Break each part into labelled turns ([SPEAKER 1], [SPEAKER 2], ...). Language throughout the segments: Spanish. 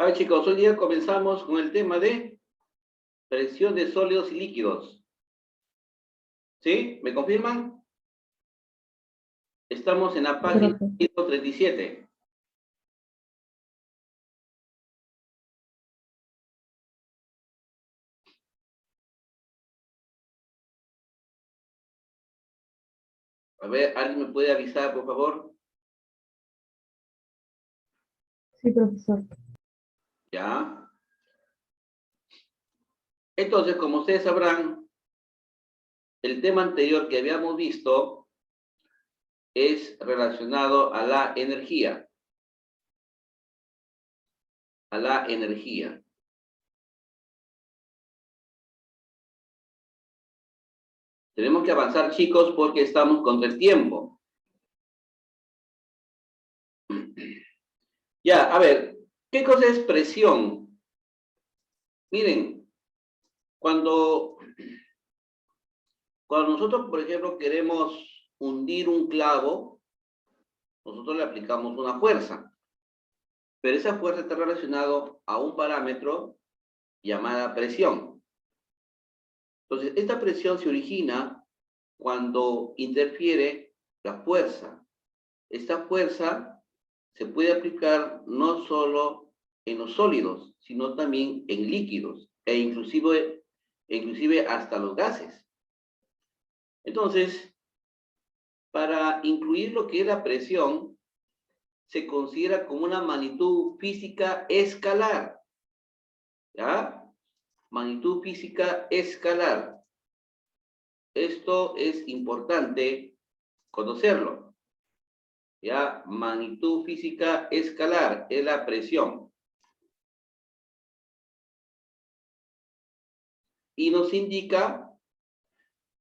[SPEAKER 1] A ver, chicos, hoy día comenzamos con el tema de presión de sólidos y líquidos. ¿Sí? ¿Me confirman? Estamos en la página 137. A ver, ¿alguien me puede avisar, por favor?
[SPEAKER 2] Sí, profesor.
[SPEAKER 1] Ya. Entonces, como ustedes sabrán, el tema anterior que habíamos visto es relacionado a la energía. A la energía. Tenemos que avanzar, chicos, porque estamos contra el tiempo. Ya, a ver, ¿qué cosa es presión? Miren, cuando nosotros, por ejemplo, queremos hundir un clavo, nosotros le aplicamos una fuerza. Pero esa fuerza está relacionada a un parámetro llamada presión. Entonces, esta presión se origina cuando interfiere la fuerza. Esta fuerza se puede aplicar no solo en los sólidos, sino también en líquidos, e inclusive hasta los gases. Entonces, para incluir lo que es la presión, se considera como una magnitud física escalar. ¿Ya? Magnitud física escalar. Esto es importante conocerlo. ¿Ya? Magnitud física escalar es la presión. Y nos indica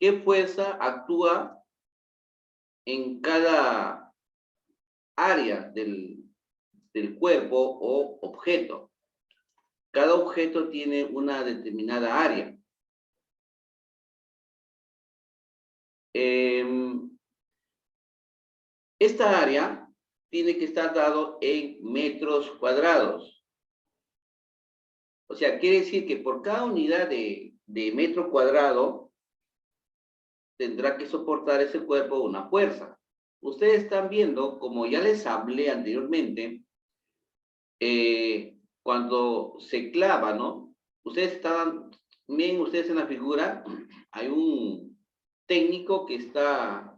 [SPEAKER 1] qué fuerza actúa en cada área del cuerpo o objeto. Cada objeto tiene una determinada área. Esta área tiene que estar dado en metros cuadrados. O sea, quiere decir que por cada unidad de metro cuadrado tendrá que soportar ese cuerpo una fuerza. Ustedes están viendo, como ya les hablé anteriormente, cuando se clava, ¿no? Miren ustedes en la figura, hay un técnico que está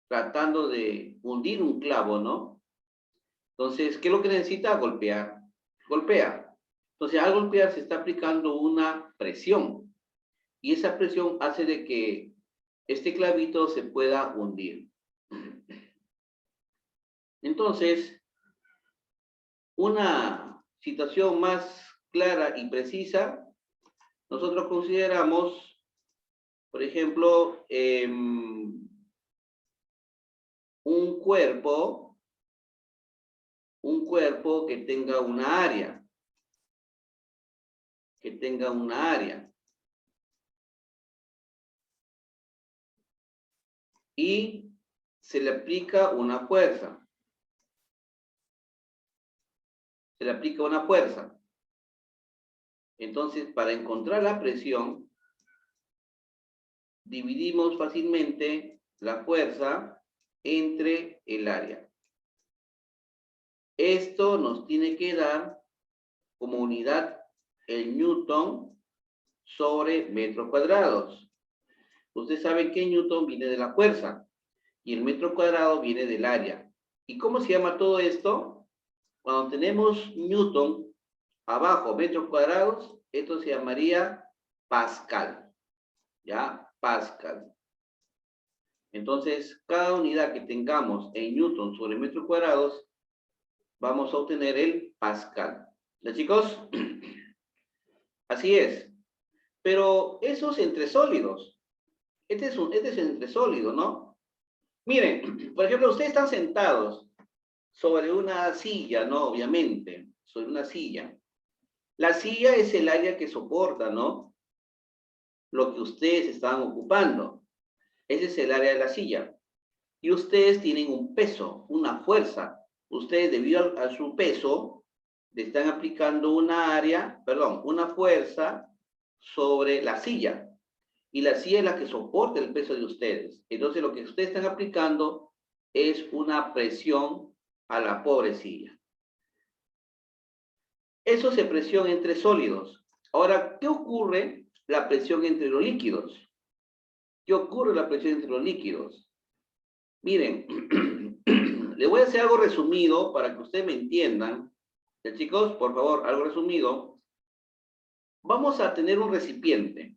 [SPEAKER 1] tratando de hundir un clavo, ¿no? Entonces, ¿qué es lo que necesita? Golpear. Golpea. Entonces, al golpear se está aplicando una presión. Y esa presión hace de que este clavito se pueda hundir. Entonces, una situación más clara y precisa, nosotros consideramos, por ejemplo, un cuerpo que tenga una área. Que tenga una área. Y se le aplica una fuerza. Se le aplica una fuerza. Entonces, para encontrar la presión, dividimos fácilmente la fuerza entre el área. Esto nos tiene que dar como unidad el newton sobre metros cuadrados. Ustedes saben que newton viene de la fuerza y el metro cuadrado viene del área. ¿Y cómo se llama todo esto? Cuando tenemos newton abajo, metros cuadrados, esto se llamaría pascal. ¿Ya? Pascal. Entonces, cada unidad que tengamos en newton sobre metros cuadrados, vamos a obtener el pascal. ¿Ya, chicos? Así es. Pero eso es entre sólidos. Este es entre sólidos, ¿no? Miren, por ejemplo, ustedes están sentados sobre una silla, ¿no? Obviamente, sobre una silla. La silla es el área que soporta, ¿no? Lo que ustedes están ocupando. Ese es el área de la silla. Y ustedes tienen un peso, una fuerza. Ustedes, debido a su peso, le están aplicando una fuerza sobre la silla. Y la silla es la que soporta el peso de ustedes. Entonces, lo que ustedes están aplicando es una presión a la pobre silla. Eso es presión entre sólidos. Ahora, ¿qué ocurre la presión entre los líquidos? ¿Qué ocurre la presión entre los líquidos? Miren, le voy a hacer algo resumido para que ustedes me entiendan. Chicos, por favor, algo resumido. Vamos a tener un recipiente.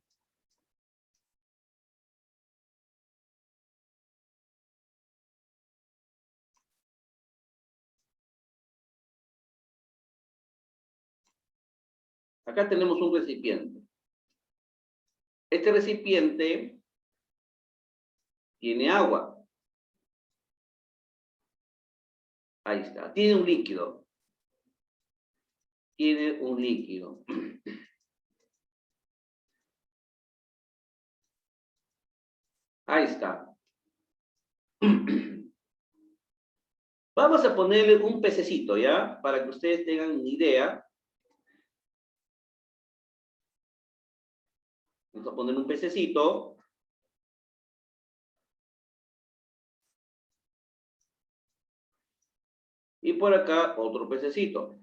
[SPEAKER 1] Acá tenemos un recipiente. Este recipiente tiene agua. Ahí está. Tiene un líquido. Tiene un líquido. Ahí está. Vamos a ponerle un pececito, ¿ya? Para que ustedes tengan una idea. Vamos a poner un pececito. Y por acá otro pececito.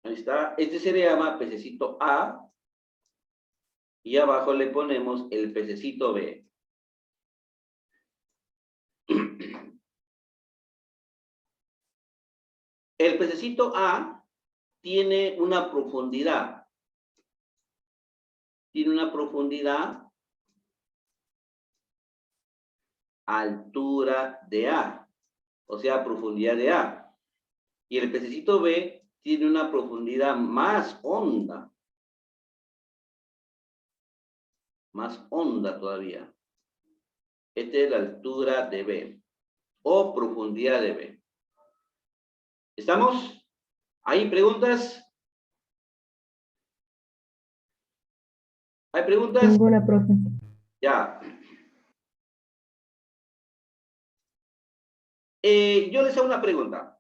[SPEAKER 1] Ahí está. Este se le llama pececito A. Y abajo le ponemos el pececito B. El pececito A tiene una profundidad. Tiene una profundidad altura de A. O sea, profundidad de A. Y el pececito B tiene una profundidad más honda. Más honda todavía. Esta es la altura de B. O profundidad de B. ¿Estamos? ¿Hay preguntas? ¿Hay preguntas?
[SPEAKER 2] Ninguna, profe.
[SPEAKER 1] Ya. Yo les hago una pregunta.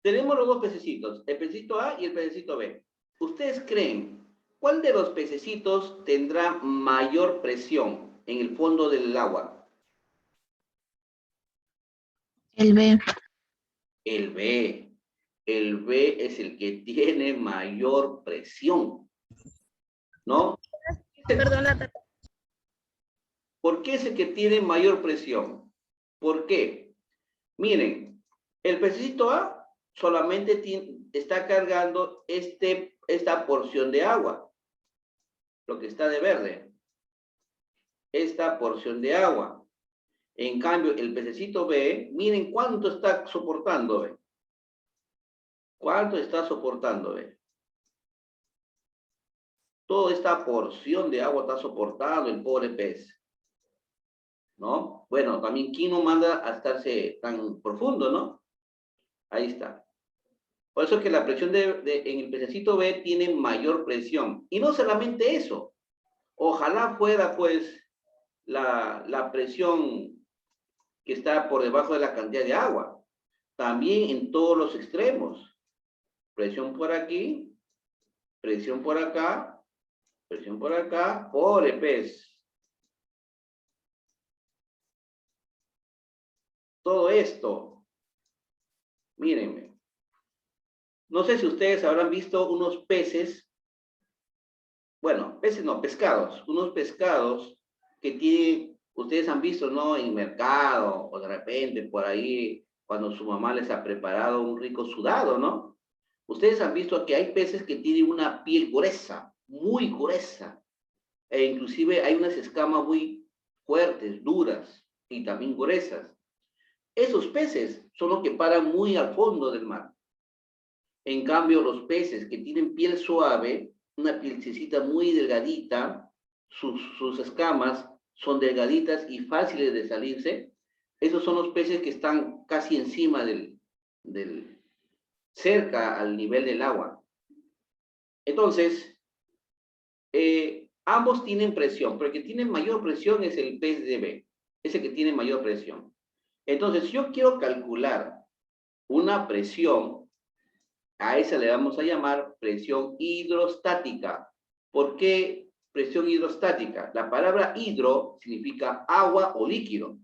[SPEAKER 1] Tenemos los dos pececitos, el pececito A y el pececito B. ¿Ustedes creen cuál de los pececitos tendrá mayor presión en el fondo del agua?
[SPEAKER 3] El B.
[SPEAKER 1] El B. El B es el que tiene mayor presión, ¿no?
[SPEAKER 3] Perdona.
[SPEAKER 1] ¿Por qué es el que tiene mayor presión? ¿Por qué? Miren, el pececito A solamente está cargando esta porción de agua, lo que está de verde, esta porción de agua. En cambio, el pececito B, miren cuánto está soportando, ¿ve? ¿Cuánto está soportando, ve? Toda esta porción de agua está soportando el pobre pez, ¿no? Bueno, también ¿quién no manda a estarse tan profundo, no? Ahí está. Por eso es que la presión en el pececito B tiene mayor presión. Y no solamente eso. Ojalá fuera, pues, la presión que está por debajo de la cantidad de agua. También en todos los extremos. Presión por aquí, presión por acá, presión por acá, pobre pez. Todo esto, mírenme. No sé si ustedes habrán visto unos peces, bueno, peces no, pescados, unos pescados que tienen, ustedes han visto, ¿no? En el mercado o de repente por ahí cuando su mamá les ha preparado un rico sudado, ¿no? Ustedes han visto que hay peces que tienen una piel gruesa, muy gruesa, e inclusive hay unas escamas muy fuertes, duras y también gruesas. Esos peces son los que paran muy al fondo del mar. En cambio, los peces que tienen piel suave, una pielcita muy delgadita, sus escamas son delgaditas y fáciles de salirse, esos son los peces que están casi encima cerca al nivel del agua. Entonces, Ambos tienen presión, pero el que tiene mayor presión es el pez de B. Es el que tiene mayor presión. Entonces, si yo quiero calcular una presión, a esa le vamos a llamar presión hidrostática. ¿Por qué presión hidrostática? La palabra hidro significa agua o líquido,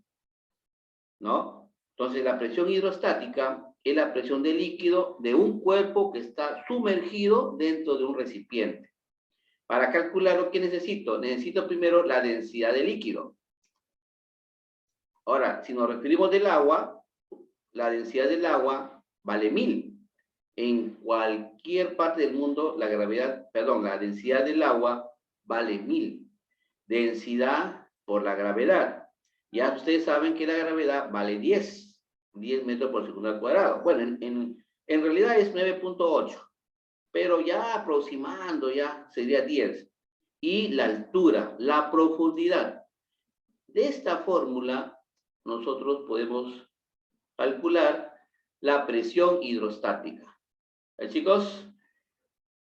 [SPEAKER 1] ¿no? Entonces, la presión hidrostática es la presión de líquido de un cuerpo que está sumergido dentro de un recipiente. Para calcularlo, ¿qué necesito? Necesito primero la densidad de líquido. Ahora, si nos referimos del agua, la densidad del agua vale 1000. En cualquier parte del mundo, la densidad del agua vale 1000. Densidad por la gravedad. Ya ustedes saben que la gravedad vale 10 metros por segundo al cuadrado. Bueno, en realidad es 9.8, pero ya aproximando ya sería 10. Y la altura, la profundidad. De esta fórmula, nosotros podemos calcular la presión hidrostática. Chicos,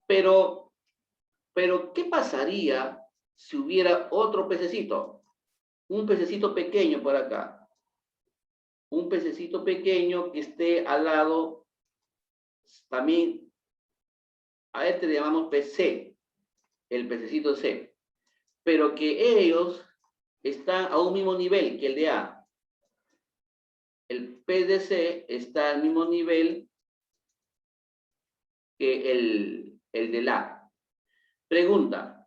[SPEAKER 1] pero, ¿qué pasaría si hubiera otro pececito? Un pececito pequeño por acá. Un pececito pequeño que esté al lado, también, a este le llamamos pez C, el pececito C. Pero que ellos están a un mismo nivel que el de A. El pez de C está al mismo nivel que el del A. Pregunta,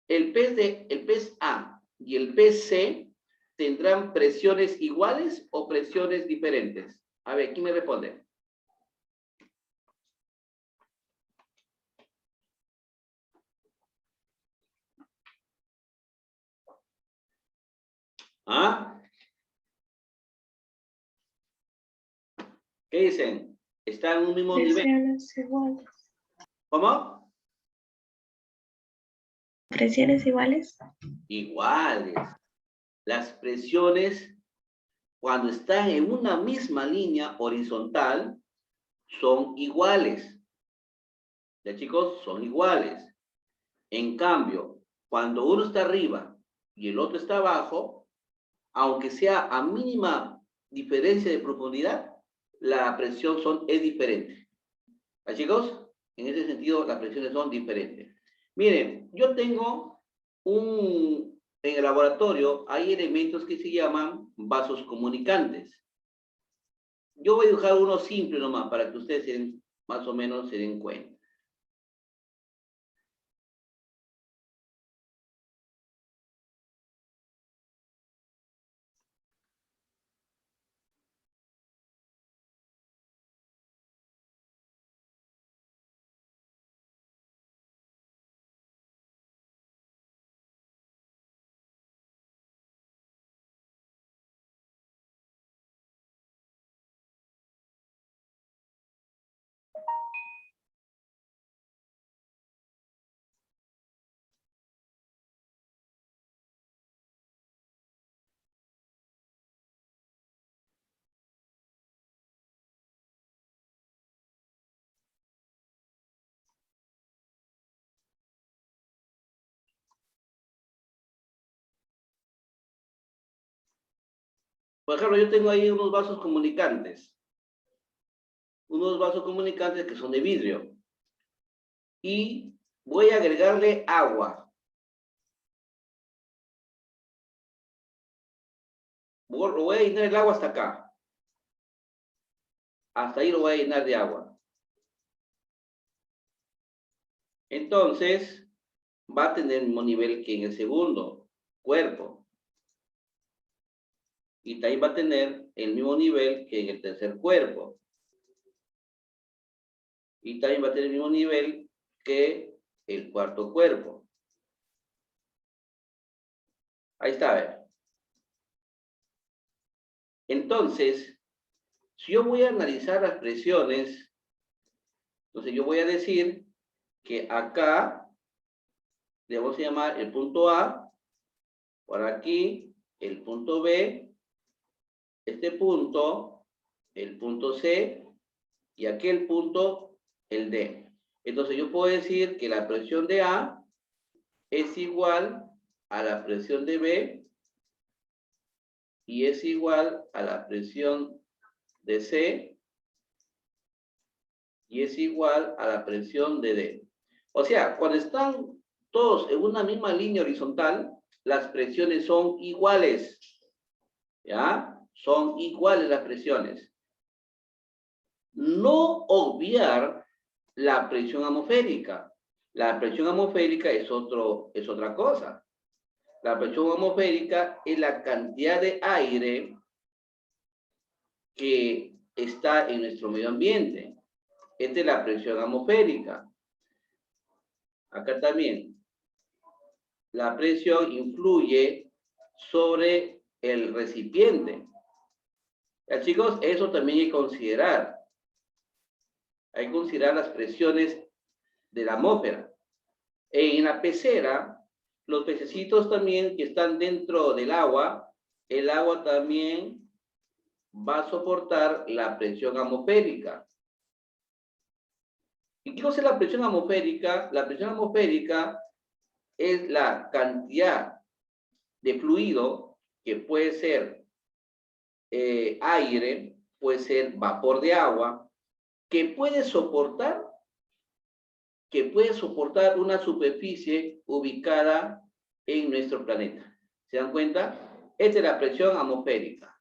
[SPEAKER 1] ¿el pez A y el pez C tendrán presiones iguales o presiones diferentes? A ver, ¿quién me responde? ¿Ah? ¿Qué dicen? ¿Están en un mismo nivel?
[SPEAKER 2] Presiones iguales.
[SPEAKER 1] ¿Cómo?
[SPEAKER 2] ¿Presiones iguales?
[SPEAKER 1] Iguales. Las presiones, cuando están en una misma línea horizontal, son iguales. ¿Ya, chicos? Son iguales. En cambio, cuando uno está arriba y el otro está abajo, aunque sea a mínima diferencia de profundidad, la presión es diferente. ¿Ya, chicos? En ese sentido, las presiones son diferentes. Miren, yo tengo en el laboratorio hay elementos que se llaman vasos comunicantes. Yo voy a dibujar uno simple nomás para que ustedes más o menos se den cuenta. Por ejemplo, yo tengo ahí unos vasos comunicantes. Unos vasos comunicantes que son de vidrio. Y voy a agregarle agua. Lo voy a llenar el agua hasta acá. Hasta ahí lo voy a llenar de agua. Entonces, va a tener el mismo nivel que en el segundo cuerpo. Y también va a tener el mismo nivel que en el tercer cuerpo. Y también va a tener el mismo nivel que el cuarto cuerpo. Ahí está, a ver. Entonces, si yo voy a analizar las presiones, entonces yo voy a decir que acá le vamos a llamar el punto A, por aquí el punto B, este punto, el punto C, y aquel punto, el D. Entonces yo puedo decir que la presión de A es igual a la presión de B y es igual a la presión de C y es igual a la presión de D. O sea, cuando están todos en una misma línea horizontal, las presiones son iguales. ¿Ya? Son iguales las presiones. No obviar la presión atmosférica. La presión atmosférica es otra cosa. La presión atmosférica es la cantidad de aire que está en nuestro medio ambiente. Esta es la presión atmosférica. Acá también. La presión influye sobre el recipiente. Ya, chicos, eso también hay que considerar. Hay que considerar las presiones de la atmósfera. En la pecera, los pececitos también que están dentro del agua, el agua también va a soportar la presión atmosférica. ¿Y qué es la presión atmosférica? La presión atmosférica es la cantidad de fluido que puede ser aire, puede ser vapor de agua, que puede soportar una superficie ubicada en nuestro planeta. ¿Se dan cuenta? Esta es la presión atmosférica.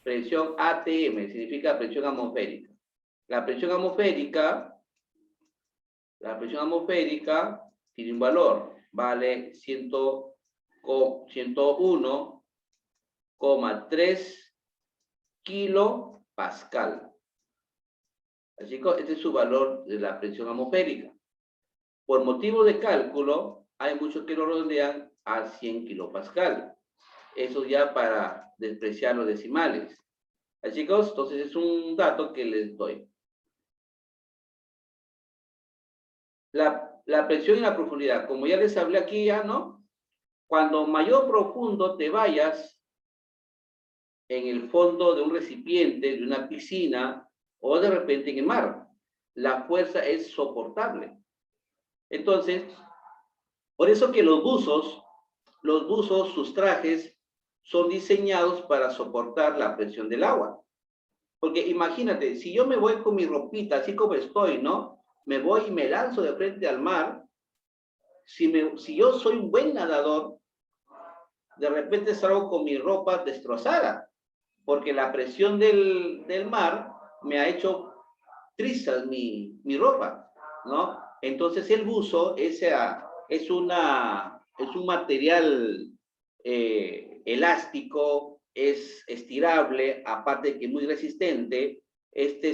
[SPEAKER 1] Presión ATM significa presión atmosférica. La presión atmosférica tiene un valor, vale 101,3 kilopascal. Chicos, este es su valor de la presión atmosférica. Por motivo de cálculo, hay muchos que lo rodean a 100 kilopascal. Eso ya para despreciar los decimales. Así, chicos, entonces es un dato que les doy. La presión y la profundidad, como ya les hablé aquí ya, ¿no? Cuando mayor profundo te vayas en el fondo de un recipiente, de una piscina, o de repente en el mar, la fuerza es soportable. Entonces, por eso que los buzos, sus trajes, son diseñados para soportar la presión del agua. Porque imagínate, si yo me voy con mi ropita, así como estoy, ¿no? Me voy y me lanzo de frente al mar. Si yo soy un buen nadador, de repente salgo con mi ropa destrozada, porque la presión del mar me ha hecho trizas mi ropa, ¿no? Entonces el buzo es un material elástico, es estirable, aparte de que es muy resistente,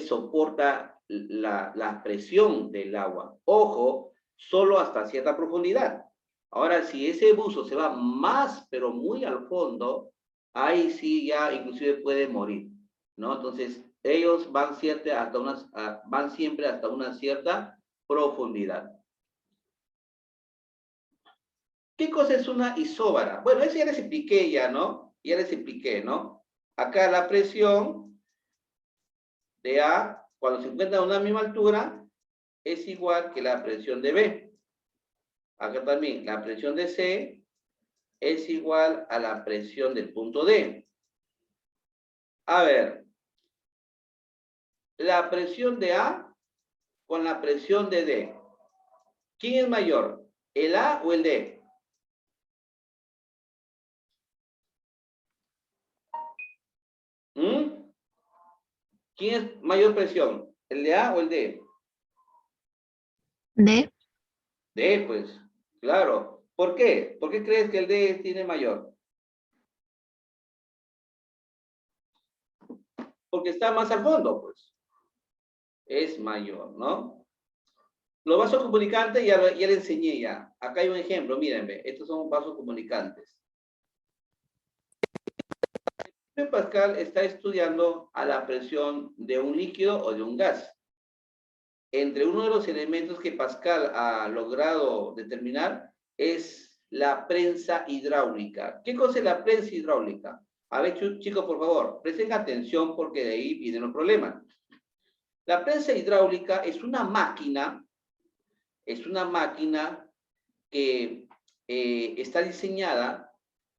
[SPEAKER 1] soporta la presión del agua. Ojo, solo hasta cierta profundidad. Ahora, si ese buzo se va más, pero muy al fondo, ahí sí ya inclusive puede morir, ¿no? Entonces, ellos van siempre hasta una cierta profundidad. ¿Qué cosa es una isóbara? Bueno, eso ya les expliqué ya, ¿no? Ya les expliqué, ¿no? Acá la presión de A, cuando se encuentra a una misma altura, es igual que la presión de B. Acá también, la presión de C es igual a la presión del punto D. A ver, la presión de A con la presión de D. ¿Quién es mayor? ¿El A o el D? ¿Quién es mayor presión? ¿El de A o el D?
[SPEAKER 3] D.
[SPEAKER 1] D, pues, claro. ¿Por qué? ¿Por qué crees que el D tiene mayor? Porque está más al fondo, pues. Es mayor, ¿no? Los vasos comunicantes ya le enseñé ya. Acá hay un ejemplo, mírenme. Estos son vasos comunicantes. Pascal está estudiando a la presión de un líquido o de un gas. Entre uno de los elementos que Pascal ha logrado determinar es la prensa hidráulica. ¿Qué cosa es la prensa hidráulica? A ver, chicos, por favor, presten atención porque de ahí vienen los problemas. La prensa hidráulica es una máquina que está diseñada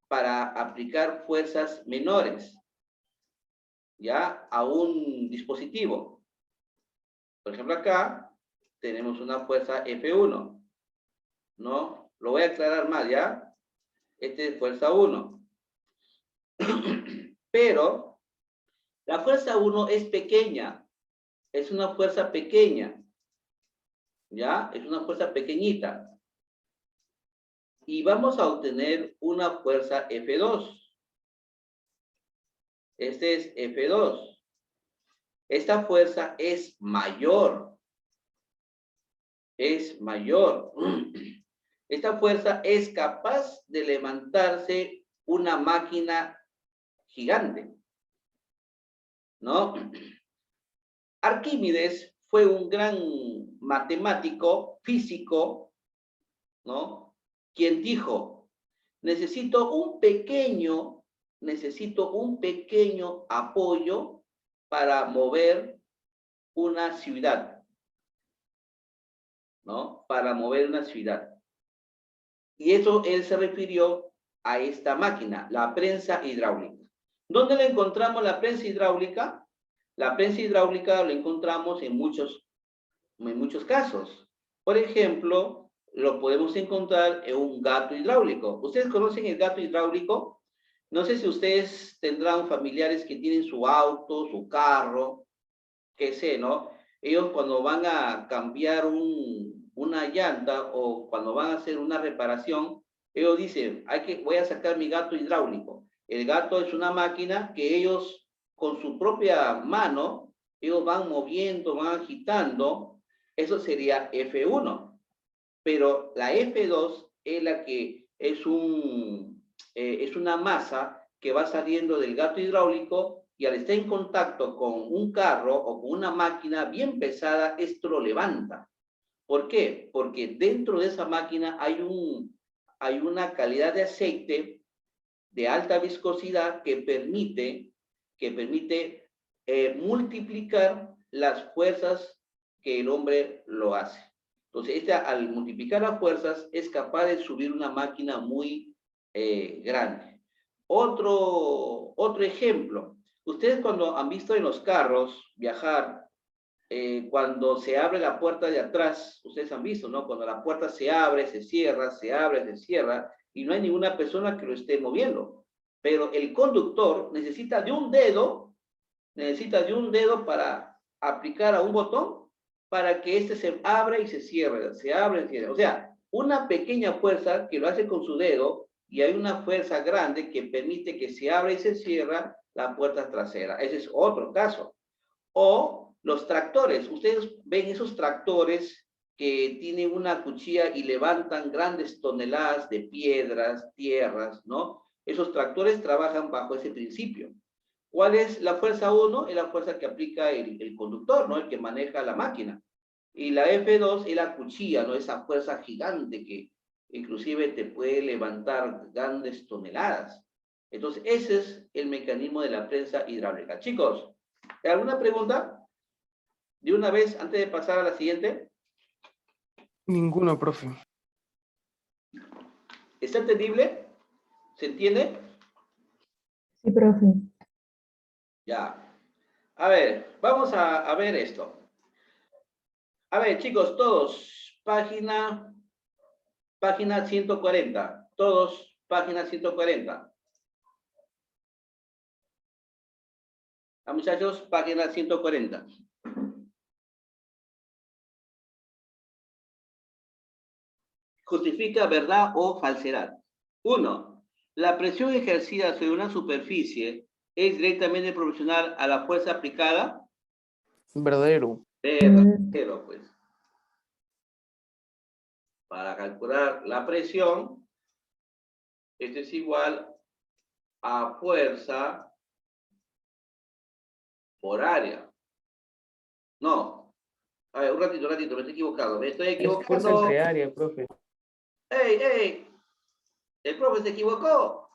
[SPEAKER 1] para aplicar fuerzas menores, ¿ya? A un dispositivo. Por ejemplo, acá tenemos una fuerza F1, ¿no? Lo voy a aclarar más, ¿ya? Este es fuerza 1. Pero la fuerza 1 es pequeña, es una fuerza pequeña, ¿ya? Es una fuerza pequeñita. Y vamos a obtener una fuerza F2. Este es F2. Esta fuerza es mayor. Es mayor. Esta fuerza es capaz de levantarse una máquina gigante, ¿no? Arquímedes fue un gran matemático, físico, ¿no? Quien dijo, necesito un pequeño apoyo para mover una ciudad, ¿no? Para mover una ciudad. Y eso él se refirió a esta máquina, la prensa hidráulica. ¿Dónde la encontramos la prensa hidráulica? La prensa hidráulica la encontramos en muchos casos. Por ejemplo, lo podemos encontrar en un gato hidráulico. ¿Ustedes conocen el gato hidráulico? No sé si ustedes tendrán familiares que tienen su auto, su carro, qué sé, ¿no? Ellos cuando van a cambiar una llanta o cuando van a hacer una reparación, ellos dicen, voy a sacar mi gato hidráulico. El gato es una máquina que ellos con su propia mano, ellos van moviendo, van agitando. Eso sería F1. Pero la F2 es la que es una masa que va saliendo del gato hidráulico y al estar en contacto con un carro o con una máquina bien pesada, esto lo levanta. ¿Por qué? Porque dentro de esa máquina hay una calidad de aceite de alta viscosidad que permite multiplicar las fuerzas que el hombre lo hace. Entonces, al multiplicar las fuerzas es capaz de subir una máquina muy grande. Otro ejemplo. Ustedes cuando han visto en los carros viajar, cuando se abre la puerta de atrás, ustedes han visto, ¿no? Cuando la puerta se abre, se cierra, se abre, se cierra, y no hay ninguna persona que lo esté moviendo. Pero el conductor necesita de un dedo para aplicar a un botón para que este se abra y se cierre, se abre y se cierre. O sea, una pequeña fuerza que lo hace con su dedo y hay una fuerza grande que permite que se abra y se cierra la puerta trasera. Ese es otro caso. O los tractores. Ustedes ven esos tractores que tienen una cuchilla y levantan grandes toneladas de piedras, tierras, ¿no? Esos tractores trabajan bajo ese principio. ¿Cuál es la fuerza 1? Es la fuerza que aplica el conductor, ¿no? El que maneja la máquina. Y la F2 es la cuchilla, ¿no? Esa fuerza gigante que inclusive te puede levantar grandes toneladas. Entonces, ese es el mecanismo de la prensa hidráulica. Chicos, ¿alguna pregunta? De una vez, antes de pasar a la siguiente.
[SPEAKER 4] Ninguno, profe.
[SPEAKER 1] ¿Está entendible? ¿Se entiende?
[SPEAKER 2] Sí, profe.
[SPEAKER 1] Ya. A ver, vamos a ver esto. A ver, chicos, todos, página 140. Todos, página 140. Muchachos, página 140. Justifica verdad o falsedad. 1. La presión ejercida sobre una superficie es directamente proporcional a la fuerza aplicada.
[SPEAKER 4] Verdadero.
[SPEAKER 1] Verdadero, pues. Para calcular la presión, esto es igual a fuerza por área. No. A ver, un ratito, me estoy equivocado. Me estoy
[SPEAKER 4] Es fuerza
[SPEAKER 1] equivocando.
[SPEAKER 4] entre área, profe.
[SPEAKER 1] ¡Ey! El profe se equivocó.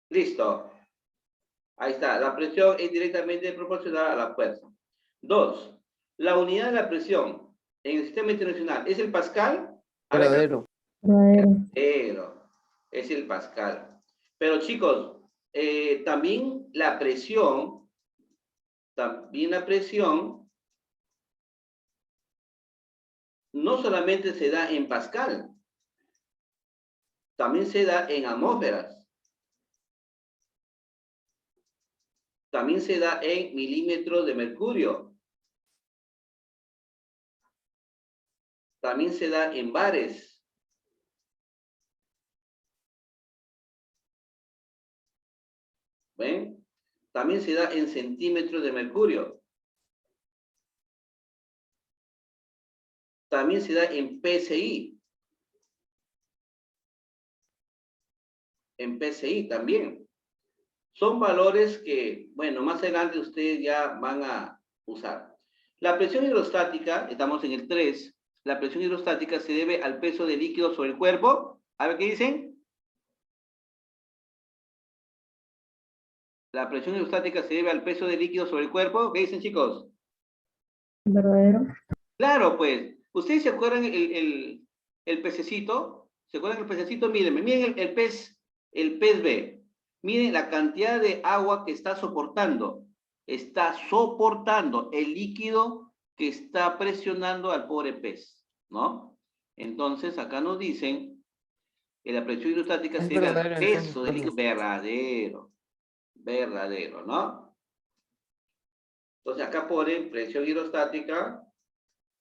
[SPEAKER 1] Listo. Ahí está, la presión es directamente proporcional a la fuerza. 2. La unidad de la presión en el sistema internacional es el pascal. A ver,
[SPEAKER 4] Verdadero.
[SPEAKER 2] Verdadero.
[SPEAKER 1] pero es el pascal. Pero chicos, también la presión no solamente se da en pascal, también se da en atmósferas, también se da en milímetros de mercurio, también se da en bares. ¿Ven? También se da en centímetros de mercurio. También se da en PSI. En PSI también. Son valores que, bueno, más adelante ustedes ya van a usar. La presión hidrostática, estamos en el 3, la presión hidrostática se debe al peso del líquido sobre el cuerpo. A ver qué dicen. La presión hidrostática se debe al peso del líquido sobre el cuerpo. ¿Qué dicen, chicos?
[SPEAKER 2] Verdadero.
[SPEAKER 1] Claro, pues. ¿Ustedes se acuerdan el pececito? ¿Se acuerdan el pececito? Miren el pez B. Miren la cantidad de agua que está soportando. Está soportando el líquido que está presionando al pobre pez, ¿no? Entonces, acá nos dicen que la presión hidrostática
[SPEAKER 4] Es
[SPEAKER 1] se debe al
[SPEAKER 4] verdadero entonces,
[SPEAKER 1] peso del líquido. Verdadero. Verdadero, ¿no? Entonces, acá ponen presión hidrostática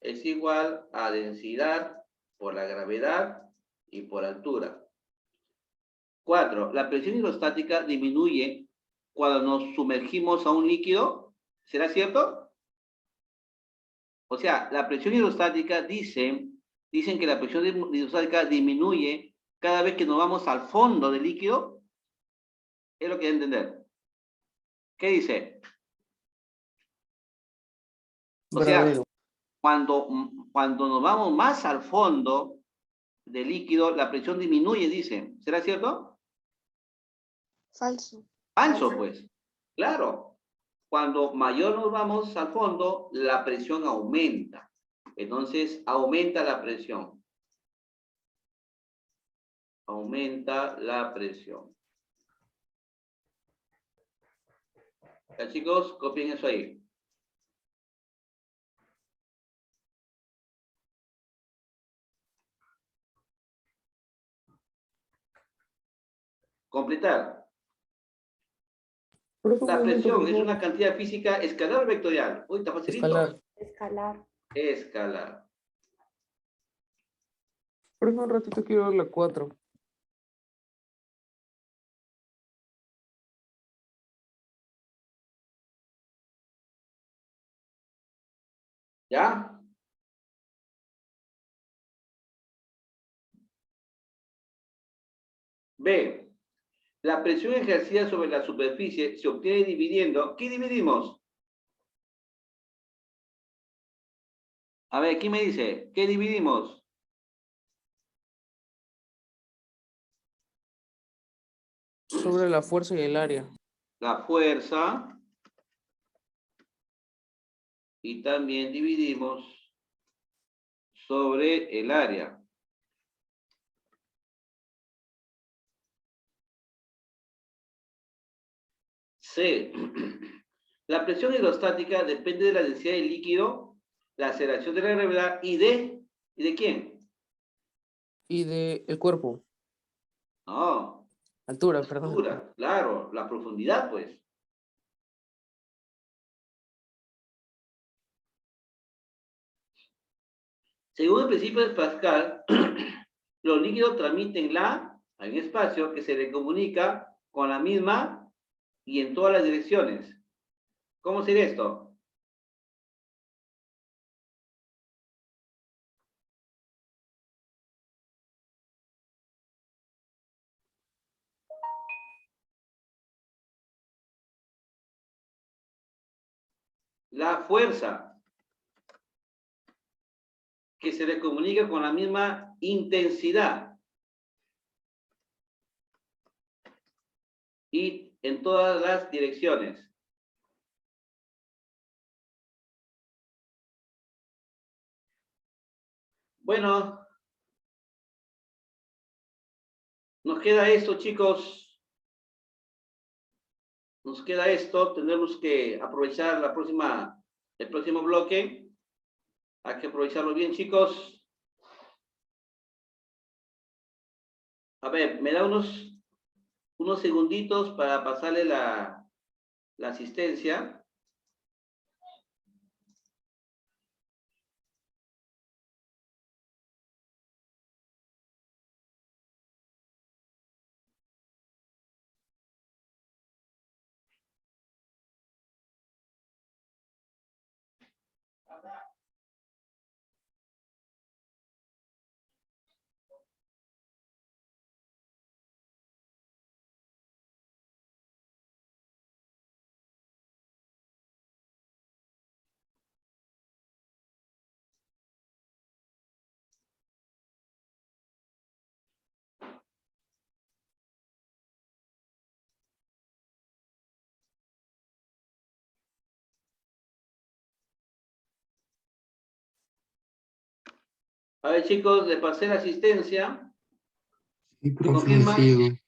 [SPEAKER 1] es igual a densidad por la gravedad y por altura. 4. La presión hidrostática disminuye cuando nos sumergimos a un líquido. ¿Será cierto? O sea, la presión hidrostática dicen que la presión hidrostática disminuye cada vez que nos vamos al fondo del líquido. Es lo que hay que entender. ¿Qué dice? O sea,
[SPEAKER 4] verdadero.
[SPEAKER 1] cuando nos vamos más al fondo del líquido, la presión disminuye, dice. ¿Será cierto?
[SPEAKER 3] Falso.
[SPEAKER 1] Falso, pues. Claro. Cuando mayor nos vamos al fondo, la presión aumenta. Entonces, aumenta la presión. Aumenta la presión. Ya, chicos, copien eso ahí. Completar.
[SPEAKER 4] Profe, un
[SPEAKER 1] La
[SPEAKER 4] momento,
[SPEAKER 1] presión
[SPEAKER 4] por
[SPEAKER 1] es
[SPEAKER 4] favor.
[SPEAKER 1] una cantidad física escalar o vectorial. Uy, está facilito.
[SPEAKER 4] Escalar.
[SPEAKER 2] Escalar.
[SPEAKER 1] Escalar.
[SPEAKER 4] Profe, un ratito quiero ver la 4.
[SPEAKER 1] ¿Ya? B. La presión ejercida sobre la superficie se obtiene dividiendo. ¿Qué dividimos? A ver, ¿quién me dice? ¿Qué dividimos?
[SPEAKER 4] Sobre la fuerza y el área.
[SPEAKER 1] La fuerza. Y también dividimos sobre el área. C. La presión hidrostática depende de la densidad del líquido, la aceleración de la gravedad y de quién?
[SPEAKER 4] Y de el cuerpo.
[SPEAKER 1] No,
[SPEAKER 4] Altura,
[SPEAKER 1] la
[SPEAKER 4] perdón.
[SPEAKER 1] altura, claro, la profundidad, pues. Según el principio de Pascal, los líquidos transmiten hay un espacio que se le comunica con la misma y en todas las direcciones. ¿Cómo sería esto? La fuerza que se le comunica con la misma intensidad. y en todas las direcciones. Bueno, nos queda esto, chicos. Nos queda esto. Tenemos que aprovechar el próximo bloque. Hay que aprovecharlo bien, chicos. A ver, me da unos segunditos para pasarle la asistencia. A ver, chicos, le pasé la asistencia.
[SPEAKER 5] Sí,
[SPEAKER 1] ¿Me
[SPEAKER 5] profe,
[SPEAKER 1] confirma?
[SPEAKER 5] sí llegó.